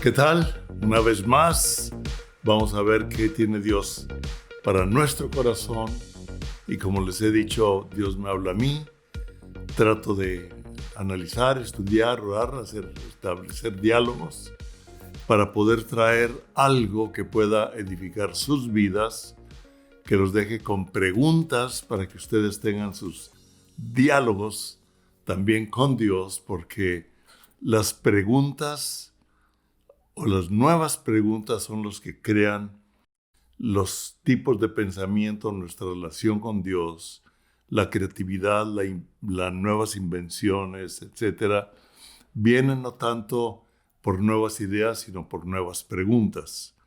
¿Qué tal? Una vez más, vamos a ver qué tiene Dios para nuestro corazón. Y como les he dicho, Dios me habla a mí. Trato de analizar, estudiar, orar, establecer diálogos para poder traer algo que pueda edificar sus vidas, que los deje con preguntas para que ustedes tengan sus diálogos también con Dios, porque las preguntas o las nuevas preguntas son los que crean los tipos de pensamiento, nuestra relación con Dios, la creatividad, las nuevas invenciones, etcétera, vienen no tanto por nuevas ideas, sino por nuevas preguntas.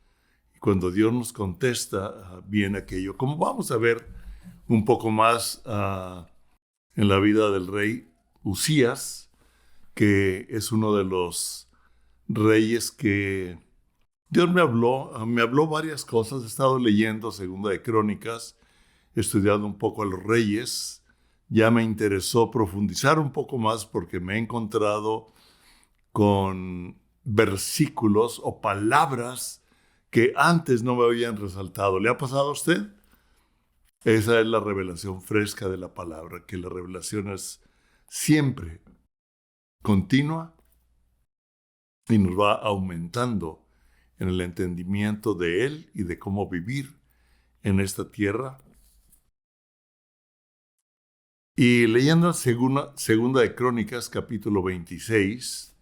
Y cuando Dios nos contesta, viene aquello. Como vamos a ver un poco más en la vida del rey Usías, que es uno de los reyes que Dios me habló varias cosas. He estado leyendo Segunda de Crónicas, he estudiado un poco a los reyes. Ya me interesó profundizar un poco más porque me he encontrado con versículos o palabras que antes no me habían resaltado. ¿Le ha pasado a usted? Esa es la revelación fresca de la palabra, que la revelación es siempre continua y nos va aumentando en el entendimiento de Él y de cómo vivir en esta tierra. Y leyendo segunda de Crónicas, capítulo 26,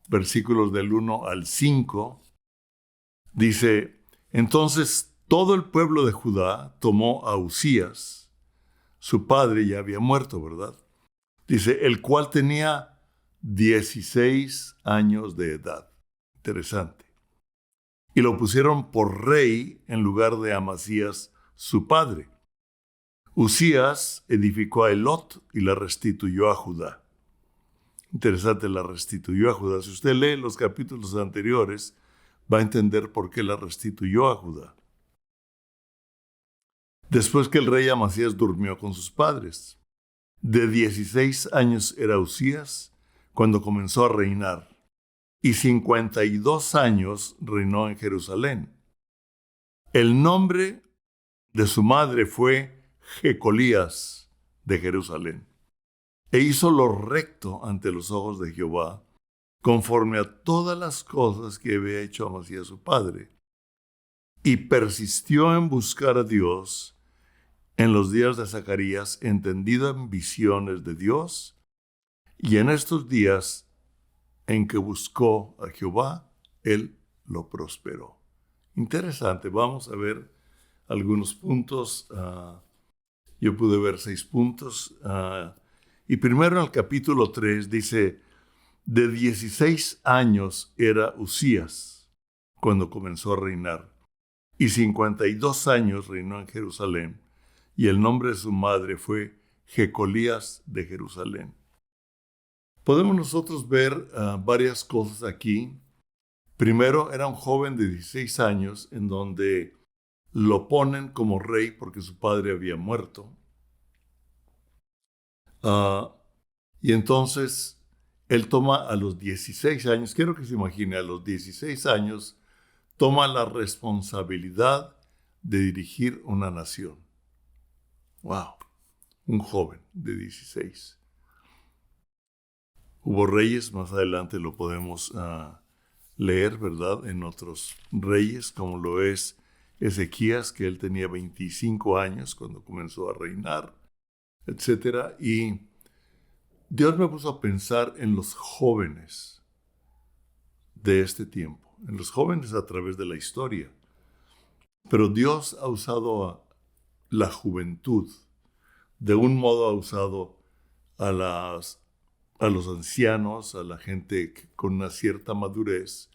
versículos del 1 al 5, dice: Entonces todo el pueblo de Judá tomó a Usías, su padre ya había muerto, ¿verdad? Dice, el cual tenía 16 años de edad. Interesante. Y lo pusieron por rey en lugar de Amasías, su padre. Usías edificó a Elot y la restituyó a Judá. Interesante, la restituyó a Judá. Si usted lee los capítulos anteriores, va a entender por qué la restituyó a Judá. Después que el rey Amasías durmió con sus padres. De 16 años era Usías cuando comenzó a reinar, y 52 años reinó en Jerusalén. El nombre de su madre fue Jecolías de Jerusalén. E hizo lo recto ante los ojos de Jehová, conforme a todas las cosas que había hecho Amasías su padre. Y persistió en buscar a Dios en los días de Zacarías, entendido en visiones de Dios, y en estos días en que buscó a Jehová, él lo prosperó. Interesante, vamos a ver algunos puntos. Yo pude ver 6 puntos. Y primero en el capítulo 3 dice, de 16 años era Usías cuando comenzó a reinar, y 52 años reinó en Jerusalén, y el nombre de su madre fue Jecolías de Jerusalén. Podemos nosotros ver varias cosas aquí. Primero, era un joven de 16 años en donde lo ponen como rey porque su padre había muerto. Y entonces él toma a los 16 años, quiero que se imagine, a los 16 años, toma la responsabilidad de dirigir una nación. ¡Wow! Un joven de 16. Hubo reyes, más adelante lo podemos leer, ¿verdad? En otros reyes, como lo es Ezequías, que él tenía 25 años cuando comenzó a reinar, etc. Y Dios me puso a pensar en los jóvenes de este tiempo, en los jóvenes a través de la historia. Pero Dios ha usado a la juventud, de un modo ha usado a los ancianos, a la gente con una cierta madurez,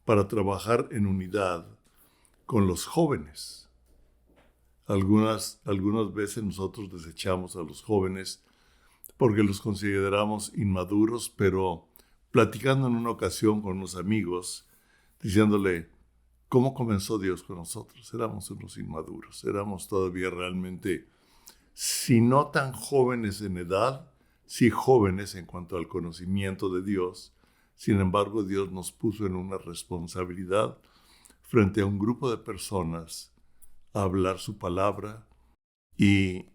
para trabajar en unidad con los jóvenes. Algunas veces nosotros desechamos a los jóvenes porque los consideramos inmaduros, pero platicando en una ocasión con unos amigos, diciéndole, ¿cómo comenzó Dios con nosotros? Éramos unos inmaduros, éramos todavía realmente, si no tan jóvenes en edad, sí jóvenes en cuanto al conocimiento de Dios, Sin embargo, Dios nos puso en una responsabilidad frente a un grupo de personas a hablar su palabra. Y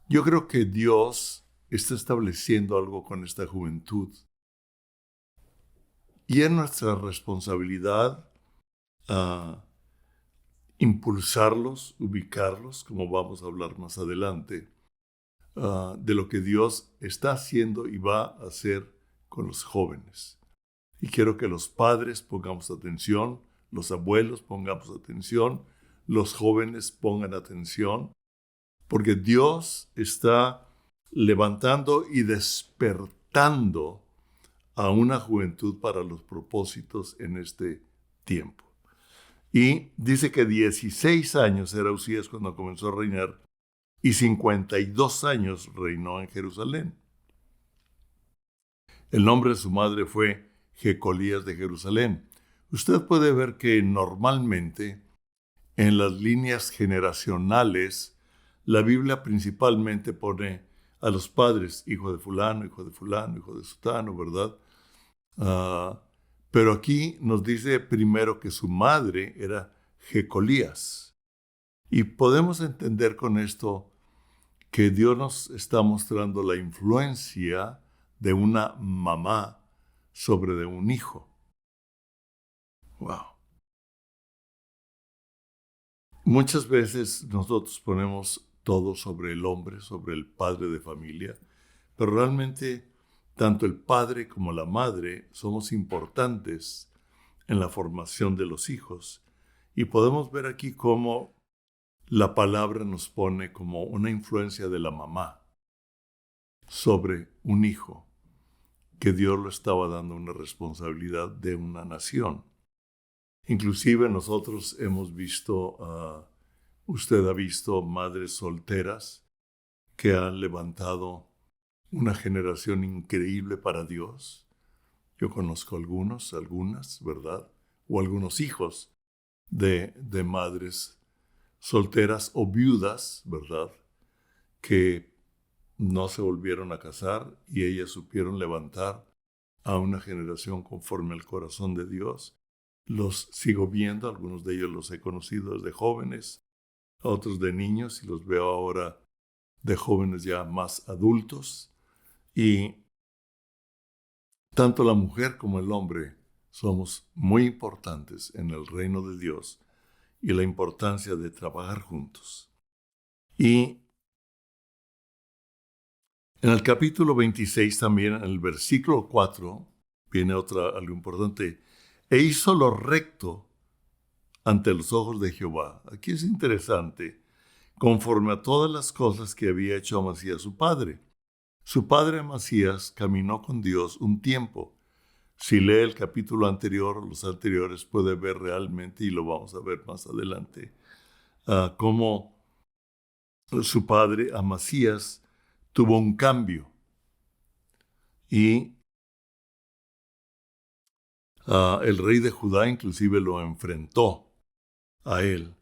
yo creo que Dios está estableciendo algo con esta juventud. Y es nuestra responsabilidad impulsarlos, ubicarlos, como vamos a hablar más adelante, de lo que Dios está haciendo y va a hacer con los jóvenes. Y quiero que los padres pongamos atención, los abuelos pongamos atención, los jóvenes pongan atención, porque Dios está levantando y despertando a una juventud para los propósitos en este tiempo. Y dice que 16 años era Usías cuando comenzó a reinar y 52 años reinó en Jerusalén. El nombre de su madre fue Jecolías de Jerusalén. Usted puede ver que normalmente en las líneas generacionales la Biblia principalmente pone a los padres, hijo de fulano, hijo de fulano, hijo de sutano, ¿verdad? Pero aquí nos dice primero que su madre era Jecolías. Y podemos entender con esto que Dios nos está mostrando la influencia de una mamá sobre de un hijo. Wow. Muchas veces nosotros ponemos todo sobre el hombre, sobre el padre de familia, pero realmente tanto el padre como la madre somos importantes en la formación de los hijos. Y podemos ver aquí cómo la palabra nos pone como una influencia de la mamá sobre un hijo, que Dios lo estaba dando una responsabilidad de una nación. Inclusive nosotros hemos visto, usted ha visto madres solteras que han levantado una generación increíble para Dios. Yo conozco algunas, ¿verdad? O algunos hijos de madres solteras o viudas, ¿verdad? Que no se volvieron a casar y ellas supieron levantar a una generación conforme al corazón de Dios. Los sigo viendo, algunos de ellos los he conocido desde jóvenes, otros de niños y los veo ahora de jóvenes ya más adultos. Y tanto la mujer como el hombre somos muy importantes en el reino de Dios y la importancia de trabajar juntos. Y en el capítulo 26 también, en el versículo 4, viene algo importante. E hizo lo recto ante los ojos de Jehová. Aquí es interesante, conforme a todas las cosas que había hecho Amasías su padre. Su padre Amasías caminó con Dios un tiempo. Si lee el capítulo anterior o los anteriores, puede ver realmente, y lo vamos a ver más adelante, cómo su padre Amasías tuvo un cambio. Y el rey de Judá inclusive lo enfrentó a él.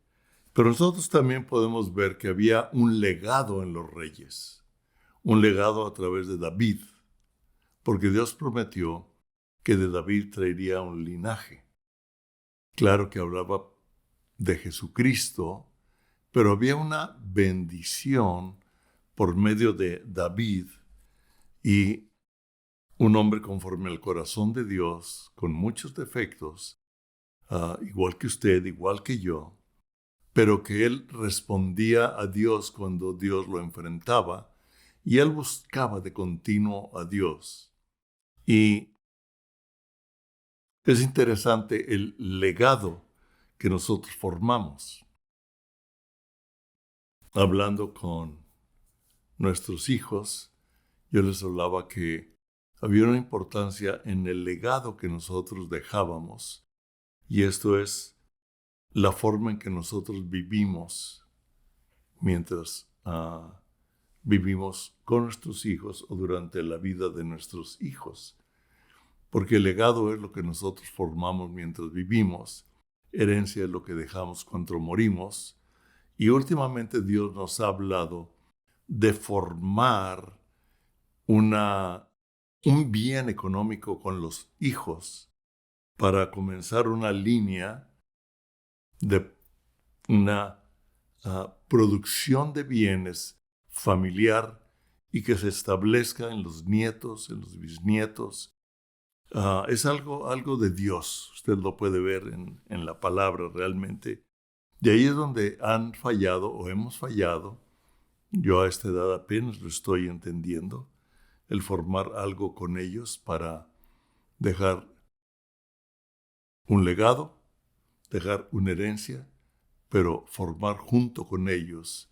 Pero nosotros también podemos ver que había un legado en los reyes, un legado a través de David, porque Dios prometió que de David traería un linaje. Claro que hablaba de Jesucristo, pero había una bendición por medio de David y un hombre conforme al corazón de Dios, con muchos defectos, igual que usted, igual que yo, pero que él respondía a Dios cuando Dios lo enfrentaba y él buscaba de continuo a Dios. Y es interesante el legado que nosotros formamos. Hablando con nuestros hijos, yo les hablaba que había una importancia en el legado que nosotros dejábamos, y esto es la forma en que nosotros vivimos mientras vivimos con nuestros hijos o durante la vida de nuestros hijos. Porque el legado es lo que nosotros formamos mientras vivimos, herencia es lo que dejamos cuando morimos, y últimamente Dios nos ha hablado de formar una un bien económico con los hijos para comenzar una línea de una producción de bienes familiar y que se establezca en los nietos, en los bisnietos. Es algo de Dios. Usted lo puede ver en la palabra realmente. De ahí es donde han fallado o hemos fallado. Yo a esta edad apenas lo estoy entendiendo. El formar algo con ellos para dejar un legado, dejar una herencia, pero formar junto con ellos,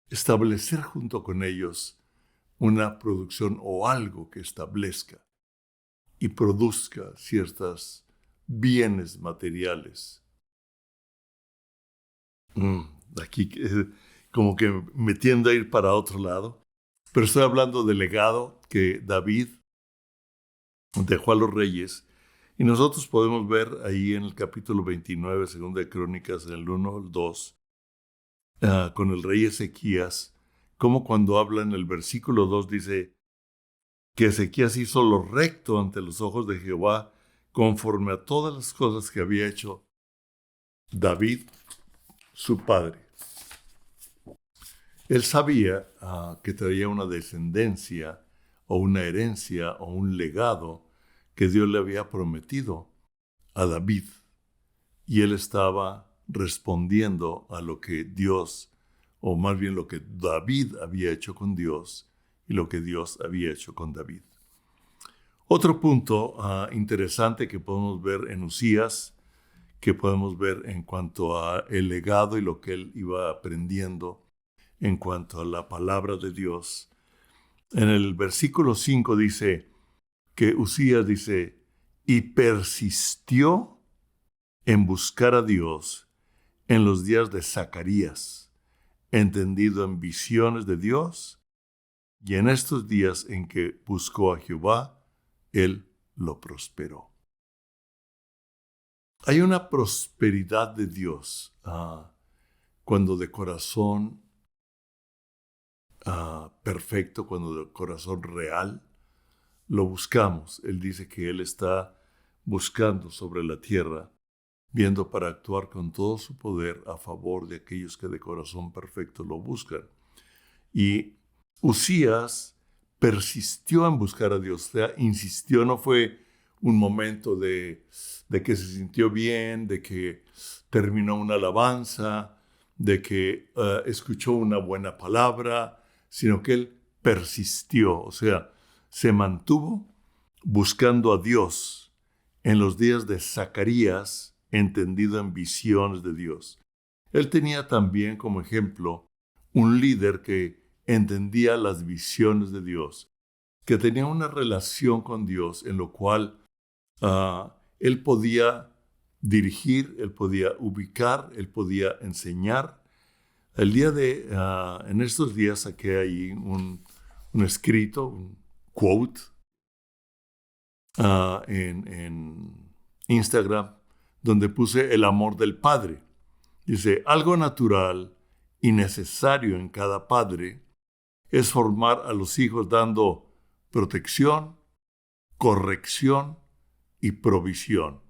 establecer junto con ellos una producción o algo que establezca y produzca ciertos bienes materiales. Aquí como que me tiendo a ir para otro lado, pero estoy hablando del legado que David dejó a los reyes, y nosotros podemos ver ahí en el capítulo 29, segunda de Crónicas, en el 1 al 2, con el rey Ezequías, como cuando habla en el versículo 2 dice que Ezequías hizo lo recto ante los ojos de Jehová, conforme a todas las cosas que había hecho David, su padre. Él sabía que traía una descendencia o una herencia o un legado que Dios le había prometido a David. Y él estaba respondiendo a lo que Dios, o más bien lo que David había hecho con Dios y lo que Dios había hecho con David. Otro punto interesante que podemos ver en Usías, que podemos ver en cuanto a el legado y lo que él iba aprendiendo en cuanto a la palabra de Dios. En el versículo 5 dice que Usías dice, y persistió en buscar a Dios en los días de Zacarías, entendido en visiones de Dios, y en estos días en que buscó a Jehová, él lo prosperó. Hay una prosperidad de Dios cuando de corazón perfecto, cuando de corazón real lo buscamos. Él dice que Él está buscando sobre la tierra, viendo para actuar con todo su poder a favor de aquellos que de corazón perfecto lo buscan. Y Usías persistió en buscar a Dios, o sea, insistió, no fue un momento de que se sintió bien, de que terminó una alabanza, de que escuchó una buena palabra, sino que él persistió, o sea, se mantuvo buscando a Dios en los días de Zacarías, entendido en visiones de Dios. Él tenía también como ejemplo un líder que entendía las visiones de Dios, que tenía una relación con Dios en lo cual él podía dirigir, él podía ubicar, él podía enseñar. En estos días saqué ahí un escrito, un quote en Instagram, donde puse el amor del padre. Dice, algo natural y necesario en cada padre es formar a los hijos dando protección, corrección y provisión.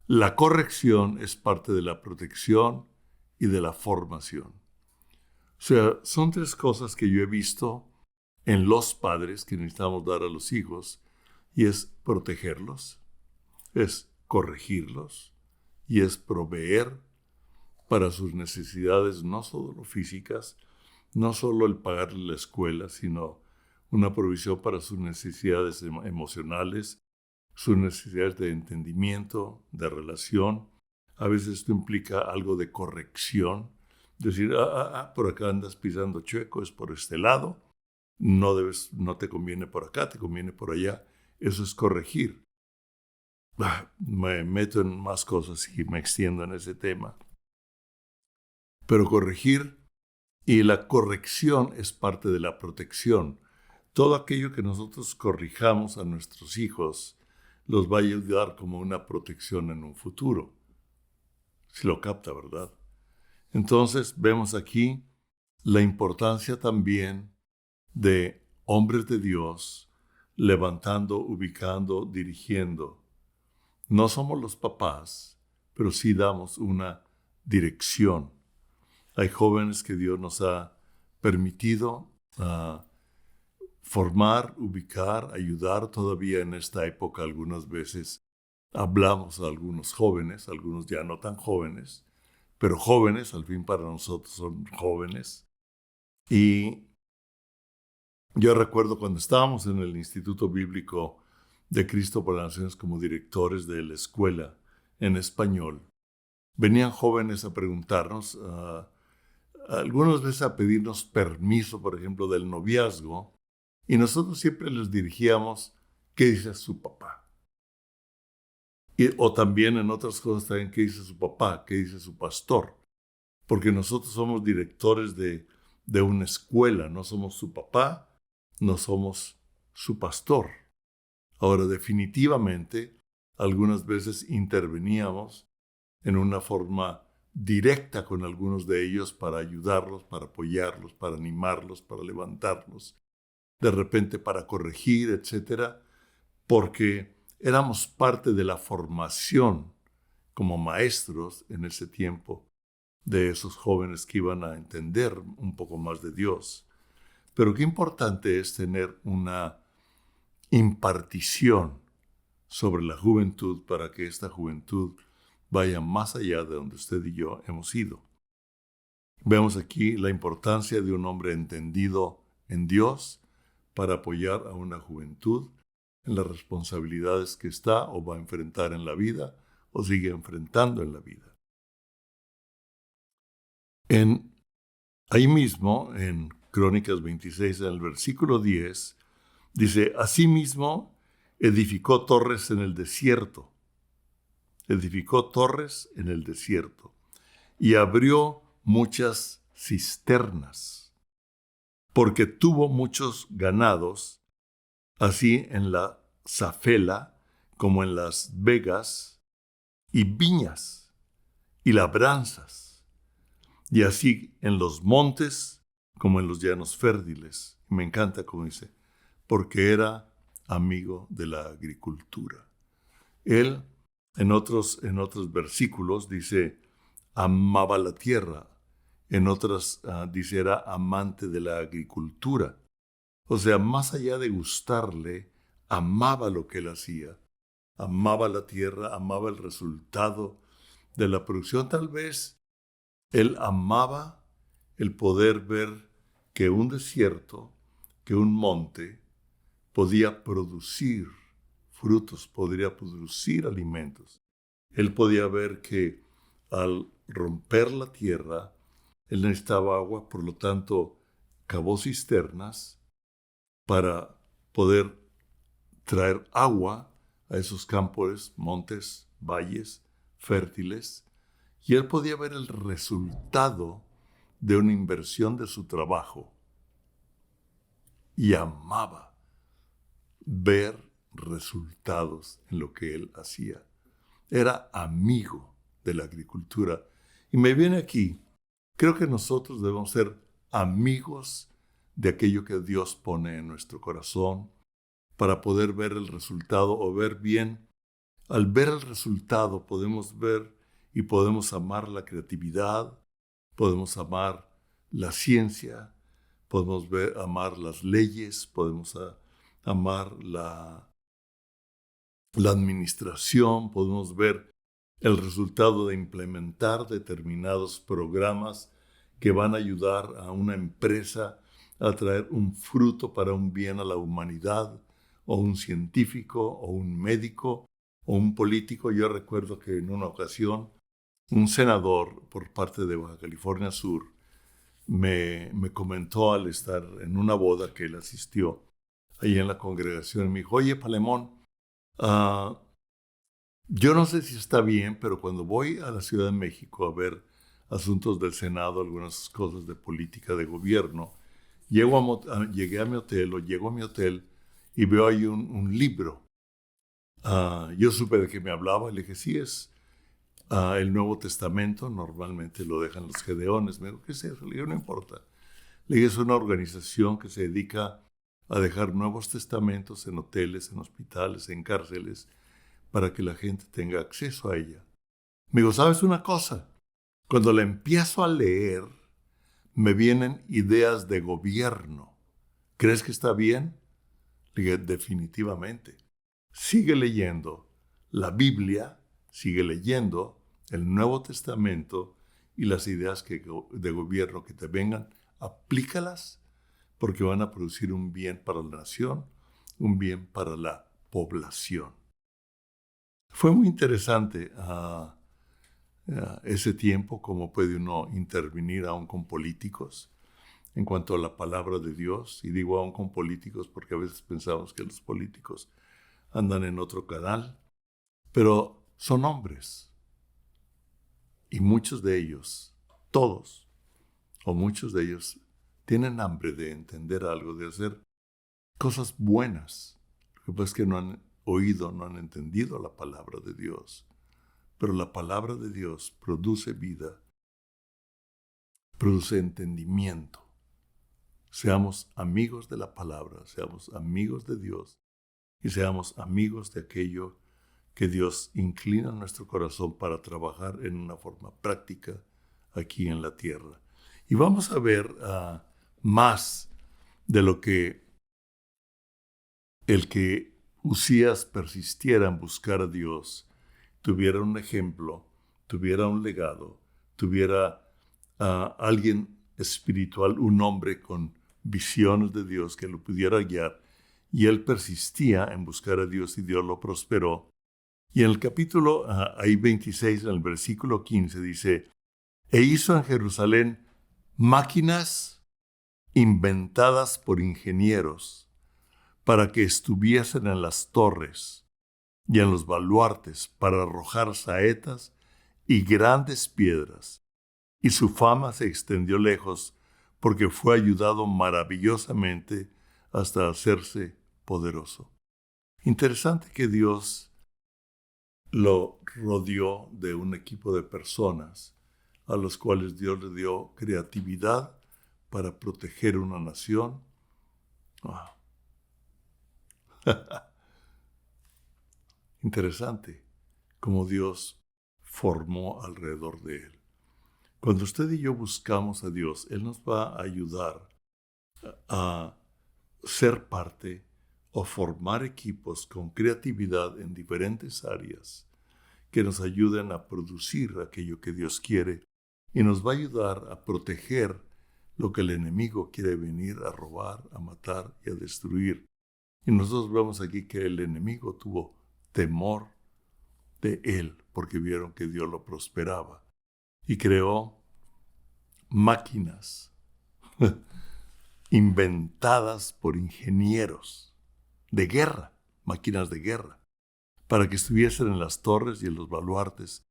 La corrección es parte de la protección y de la formación. O sea, son tres cosas que yo he visto en los padres que necesitamos dar a los hijos, y es protegerlos, es corregirlos y es proveer para sus necesidades, no solo físicas, no solo el pagarle la escuela, sino una provisión para sus necesidades emocionales, sus necesidades de entendimiento, de relación. A veces esto implica algo de corrección, decir, por acá andas pisando chueco, es por este lado, no te conviene por acá, te conviene por allá. Eso es corregir. Me meto en más cosas y me extiendo en ese tema. Pero corregir y la corrección es parte de la protección. Todo aquello que nosotros corrijamos a nuestros hijos los va a ayudar como una protección en un futuro. Si lo capta, ¿verdad? Entonces vemos aquí la importancia también de hombres de Dios levantando, ubicando, dirigiendo. No somos los papás, pero sí damos una dirección. Hay jóvenes que Dios nos ha permitido formar, ubicar, ayudar. Todavía en esta época algunas veces hablamos a algunos jóvenes, algunos ya no tan jóvenes, pero jóvenes, al fin para nosotros son jóvenes. Y yo recuerdo cuando estábamos en el Instituto Bíblico de Cristo para las Naciones como directores de la escuela en español, venían jóvenes a preguntarnos, algunas veces a pedirnos permiso, por ejemplo, del noviazgo, y nosotros siempre les dirigíamos, ¿qué dice su papá? O también en otras cosas también, ¿qué dice su papá? ¿Qué dice su pastor? Porque nosotros somos directores de una escuela, no somos su papá, no somos su pastor. Ahora, definitivamente, algunas veces interveníamos en una forma directa con algunos de ellos para ayudarlos, para apoyarlos, para animarlos, para levantarlos, de repente para corregir, etcétera, porque éramos parte de la formación como maestros en ese tiempo de esos jóvenes que iban a entender un poco más de Dios. Pero qué importante es tener una impartición sobre la juventud para que esta juventud vaya más allá de donde usted y yo hemos ido. Vemos aquí la importancia de un hombre entendido en Dios para apoyar a una juventud en las responsabilidades que está o va a enfrentar en la vida o sigue enfrentando en la vida. Ahí mismo, en Crónicas 26, en el versículo 10, dice, asimismo edificó torres en el desierto. Edificó torres en el desierto y abrió muchas cisternas, porque tuvo muchos ganados, así en la Zafela como en las vegas, y viñas y labranzas, y así en los montes como en los llanos fértiles. Me encanta como dice, porque era amigo de la agricultura. Él, en otros versículos, dice, amaba la tierra. En otras dice, era amante de la agricultura. O sea, más allá de gustarle, amaba lo que él hacía. Amaba la tierra, amaba el resultado de la producción. Tal vez él amaba el poder ver que un desierto, que un monte, podía producir frutos, podría producir alimentos. Él podía ver que al romper la tierra, él necesitaba agua, por lo tanto, cavó cisternas para poder traer agua a esos campos, montes, valles fértiles, y él podía ver el resultado de una inversión de su trabajo y amaba ver resultados en lo que él hacía. Era amigo de la agricultura. Y me viene aquí, creo que nosotros debemos ser amigos de aquello que Dios pone en nuestro corazón para poder ver el resultado o ver bien. Al ver el resultado podemos ver y podemos amar la creatividad, podemos amar la ciencia, podemos amar las leyes, podemos amar la administración, podemos ver el resultado de implementar determinados programas que van a ayudar a una empresa a traer un fruto para un bien a la humanidad, o un científico, o un médico, o un político. Yo recuerdo que en una ocasión un senador por parte de Baja California Sur me comentó al estar en una boda que él asistió ahí en la congregación, me dijo, oye, Palemón, yo no sé si está bien, pero cuando voy a la Ciudad de México a ver asuntos del Senado, algunas cosas de política de gobierno, llego a mi hotel y veo ahí un libro. Yo supe de qué me hablaba, le dije, sí, es el Nuevo Testamento, normalmente lo dejan los gedeones. Me dijo, ¿qué es eso? Le digo, no importa. La iglesia es una organización que se dedica a dejar nuevos testamentos en hoteles, en hospitales, en cárceles, para que la gente tenga acceso a ella. Me digo, ¿sabes una cosa? Cuando la empiezo a leer, me vienen ideas de gobierno. ¿Crees que está bien? Le dije, definitivamente. Sigue leyendo la Biblia, sigue leyendo el Nuevo Testamento y las ideas de gobierno que te vengan, aplícalas porque van a producir un bien para la nación, un bien para la población. Fue muy interesante ese tiempo, cómo puede uno intervenir aún con políticos en cuanto a la palabra de Dios. Y digo aún con políticos porque a veces pensamos que los políticos andan en otro canal, pero son hombres. Y muchos de ellos, todos, o muchos de ellos, tienen hambre de entender algo, de hacer cosas buenas. Lo que pasa es que no han oído, no han entendido la palabra de Dios. Pero la palabra de Dios produce vida, produce entendimiento. Seamos amigos de la palabra, seamos amigos de Dios y seamos amigos de aquello que Dios inclina nuestro corazón para trabajar en una forma práctica aquí en la tierra. Y vamos a ver más de lo que el que Usías persistiera en buscar a Dios, tuviera un ejemplo, tuviera un legado, tuviera alguien espiritual, un hombre con visiones de Dios que lo pudiera guiar. Y él persistía en buscar a Dios y Dios lo prosperó. Y en el capítulo ahí 26, en el versículo 15, dice, e hizo en Jerusalén máquinas inventadas por ingenieros para que estuviesen en las torres y en los baluartes para arrojar saetas y grandes piedras. Y su fama se extendió lejos porque fue ayudado maravillosamente hasta hacerse poderoso. Interesante que Dios lo rodeó de un equipo de personas a los cuales Dios le dio creatividad para proteger una nación. Wow. Interesante cómo Dios formó alrededor de él. Cuando usted y yo buscamos a Dios, Él nos va a ayudar a ser parte o formar equipos con creatividad en diferentes áreas que nos ayuden a producir aquello que Dios quiere y nos va a ayudar a proteger lo que el enemigo quiere venir a robar, a matar y a destruir. Y nosotros vemos aquí que el enemigo tuvo temor de él porque vieron que Dios lo prosperaba y creó máquinas inventadas por ingenieros de guerra, máquinas de guerra, para que estuviesen en las torres y en los baluartes.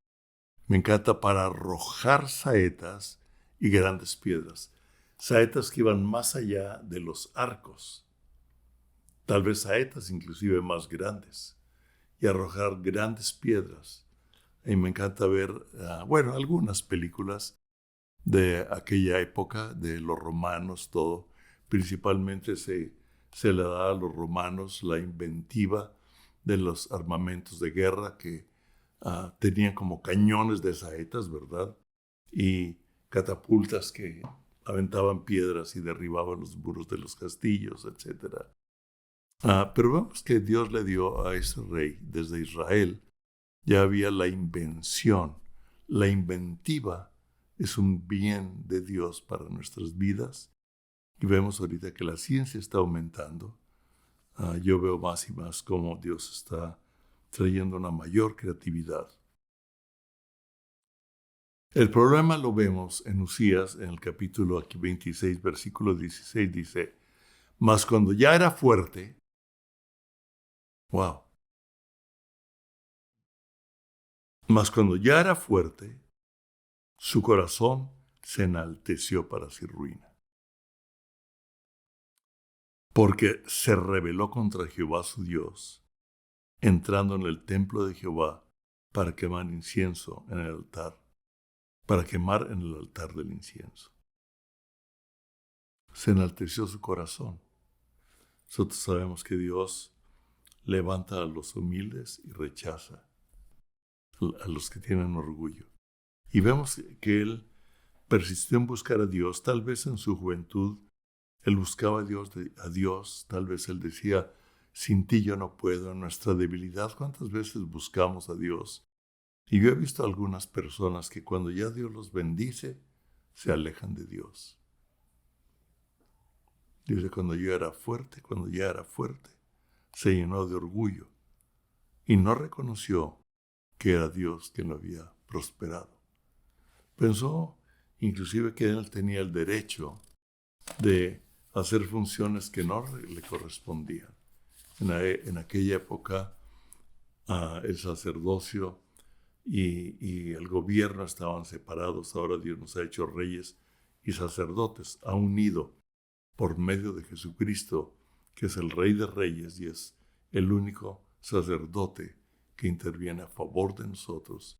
Me encanta, para arrojar saetas y grandes piedras. Saetas que iban más allá de los arcos. Tal vez saetas inclusive más grandes. Y arrojar grandes piedras. Y me encanta ver, algunas películas de aquella época, de los romanos, todo. Principalmente se le da a los romanos la inventiva de los armamentos de guerra que tenían como cañones de saetas, ¿verdad? Y catapultas que aventaban piedras y derribaban los muros de los castillos, etc. Pero vemos que Dios le dio a ese rey desde Israel. Ya había la invención, la inventiva es un bien de Dios para nuestras vidas. Y vemos ahorita que la ciencia está aumentando. Yo veo más y más cómo Dios está trayendo una mayor creatividad. El problema lo vemos en Usías, en el capítulo aquí 26, versículo 16, dice, mas cuando ya era fuerte, mas cuando ya era fuerte, su corazón se enalteció para su ruina. Porque se rebeló contra Jehová su Dios, entrando en el templo de Jehová para quemar incienso en el altar, para quemar en el altar del incienso. se enalteció su corazón. Nosotros sabemos que Dios levanta a los humildes y rechaza a los que tienen orgullo. Y vemos que él persistió en buscar a Dios. Tal vez en su juventud él buscaba a Dios. Tal vez él decía, sin ti yo no puedo. En nuestra debilidad, ¿cuántas veces buscamos a Dios? Y yo he visto a algunas personas que cuando ya Dios los bendice, se alejan de Dios. Dice, cuando ya era fuerte, se llenó de orgullo y no reconoció que era Dios quien lo había prosperado. Pensó inclusive que él tenía el derecho de hacer funciones que no le correspondían. En aquella época el sacerdocio y el gobierno estaban separados. Ahora Dios nos ha hecho reyes y sacerdotes, ha unido por medio de Jesucristo, que es el Rey de Reyes y es el único sacerdote que interviene a favor de nosotros,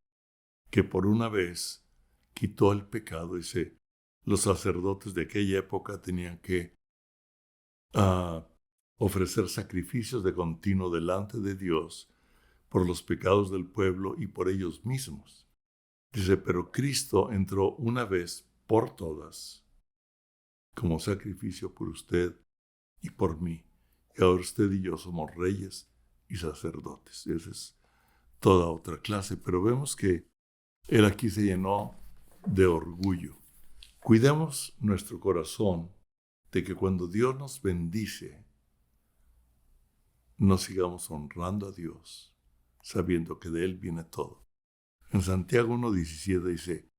que por una vez quitó el pecado. Dice, los sacerdotes de aquella época tenían que ofrecer sacrificios de continuo delante de Dios por los pecados del pueblo y por ellos mismos. Dice, pero Cristo entró una vez por todas como sacrificio por usted y por mí. Y ahora usted y yo somos reyes y sacerdotes. Esa es toda otra clase. Pero vemos que él aquí se llenó de orgullo. Cuidemos nuestro corazón de que cuando Dios nos bendice, no sigamos honrando a Dios, sabiendo que de Él viene todo. En Santiago 1:17 dice,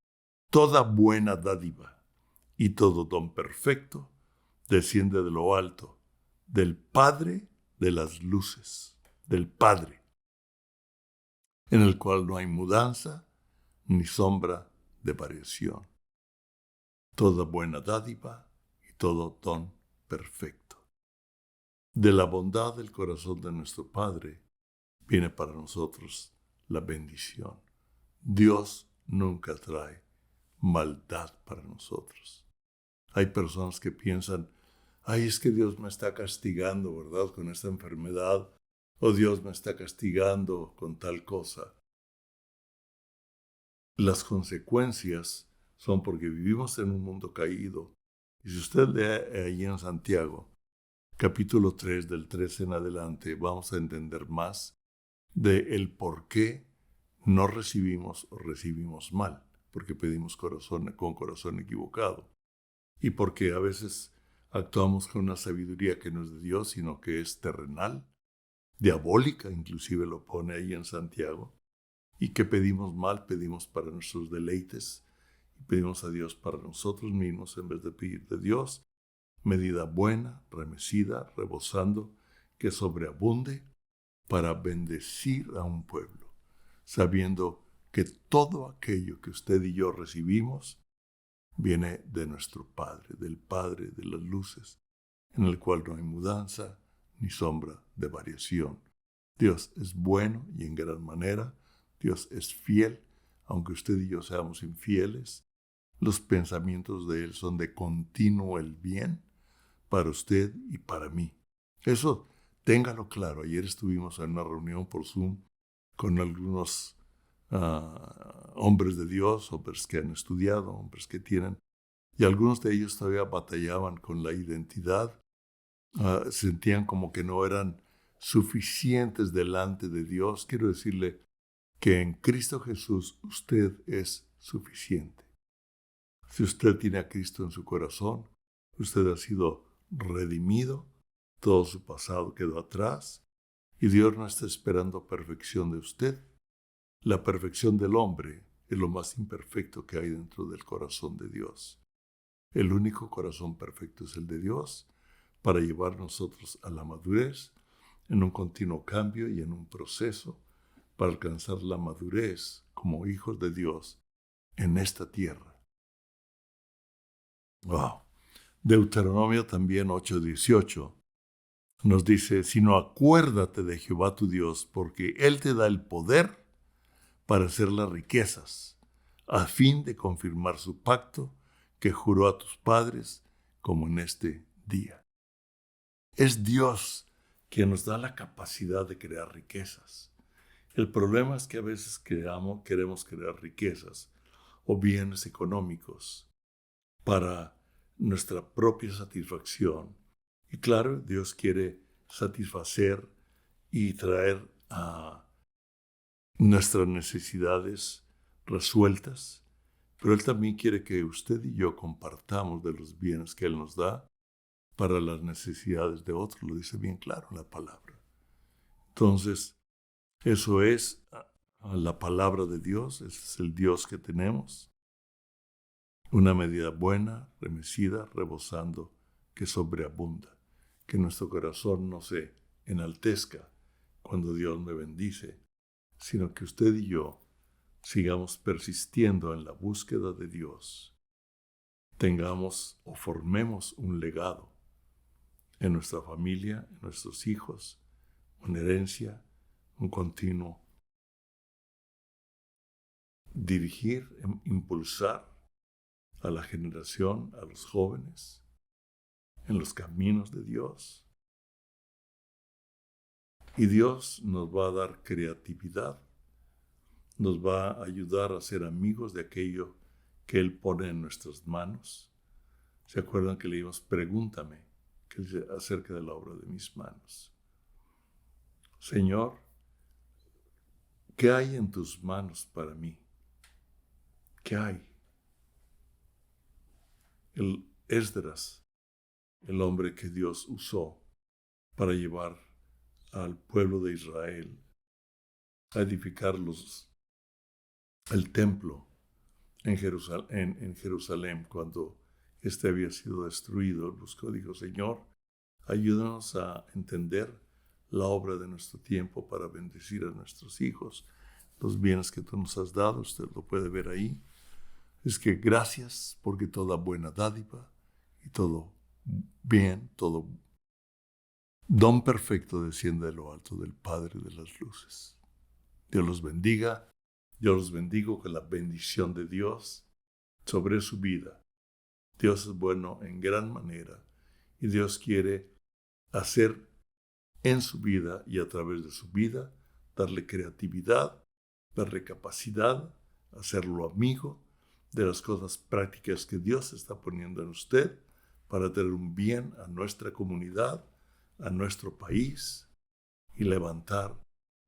toda buena dádiva y todo don perfecto desciende de lo alto, del Padre de las luces, del Padre, en el cual no hay mudanza ni sombra de variación. Toda buena dádiva y todo don perfecto. De la bondad del corazón de nuestro Padre viene para nosotros la bendición. Dios nunca trae maldad para nosotros. Hay personas que piensan, ay, es que Dios me está castigando, ¿verdad? Con esta enfermedad, o Dios me está castigando con tal cosa. Las consecuencias son porque vivimos en un mundo caído. Y si usted lee allí en Santiago, capítulo 3, del 13 en adelante, vamos a entender más de el por qué no recibimos o recibimos mal, porque pedimos con corazón equivocado. Y porque a veces actuamos con una sabiduría que no es de Dios, sino que es terrenal, diabólica, inclusive lo pone ahí en Santiago, y que pedimos mal, pedimos para nuestros deleites, y pedimos a Dios para nosotros mismos en vez de pedir de Dios, medida buena, remecida, rebosando, que sobreabunde para bendecir a un pueblo, sabiendo que todo aquello que usted y yo recibimos viene de nuestro Padre, del Padre de las luces, en el cual no hay mudanza ni sombra de variación. Dios es bueno y en gran manera. Dios es fiel, aunque usted y yo seamos infieles. Los pensamientos de Él son de continuo el bien para usted y para mí. Eso téngalo claro. Ayer estuvimos en una reunión por Zoom con algunos hombres de Dios, hombres que han estudiado, hombres que tienen, y algunos de ellos todavía batallaban con la identidad, sentían como que no eran suficientes delante de Dios. Quiero decirle que en Cristo Jesús usted es suficiente. Si usted tiene a Cristo en su corazón, usted ha sido redimido, todo su pasado quedó atrás, y Dios no está esperando perfección de usted. La perfección del hombre es lo más imperfecto que hay dentro del corazón de Dios. El único corazón perfecto es el de Dios para llevar nosotros a la madurez en un continuo cambio y en un proceso para alcanzar la madurez como hijos de Dios en esta tierra. Wow. Deuteronomio también 8:18 nos dice, sino acuérdate de Jehová tu Dios, porque Él te da el poder para hacer las riquezas, a fin de confirmar su pacto que juró a tus padres, como en este día. Es Dios quien nos da la capacidad de crear riquezas. El problema es que a veces queremos crear riquezas o bienes económicos para nuestra propia satisfacción. Y claro, Dios quiere satisfacer y traer a nuestras necesidades resueltas, pero Él también quiere que usted y yo compartamos de los bienes que Él nos da para las necesidades de otros. Lo dice bien claro en la palabra. Entonces, eso es la palabra de Dios, ese es el Dios que tenemos. Una medida buena, remecida, rebosando, que sobreabunda. Que nuestro corazón no se enaltezca cuando Dios me bendice, sino que usted y yo sigamos persistiendo en la búsqueda de Dios. Tengamos o formemos un legado en nuestra familia, en nuestros hijos, una herencia, un continuo dirigir, impulsar a la generación, a los jóvenes, en los caminos de Dios. Y Dios nos va a dar creatividad, nos va a ayudar a ser amigos de aquello que Él pone en nuestras manos. ¿Se acuerdan que leímos Pregúntame acerca de la obra de mis manos? Señor, ¿qué hay en tus manos para mí? ¿Qué hay? El Esdras, el hombre que Dios usó para llevar al pueblo de Israel a edificar el templo en Jerusalén cuando éste había sido destruido. Buscó, dijo, Señor, ayúdanos a entender la obra de nuestro tiempo para bendecir a nuestros hijos. Los bienes que tú nos has dado, usted lo puede ver ahí. Es que gracias porque toda buena dádiva y todo bien, todo don perfecto desciende de lo alto del Padre de las luces. Dios los bendiga. Yo los bendigo con la bendición de Dios sobre su vida. Dios es bueno en gran manera y Dios quiere hacer en su vida y a través de su vida, darle creatividad, darle capacidad, hacerlo amigo de las cosas prácticas que Dios está poniendo en usted para tener un bien a nuestra comunidad, a nuestro país y levantar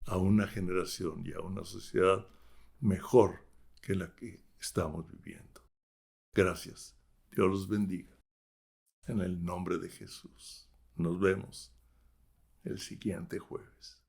a una generación y a una sociedad mejor que la que estamos viviendo. Gracias. Dios los bendiga. En el nombre de Jesús. Nos vemos el siguiente jueves.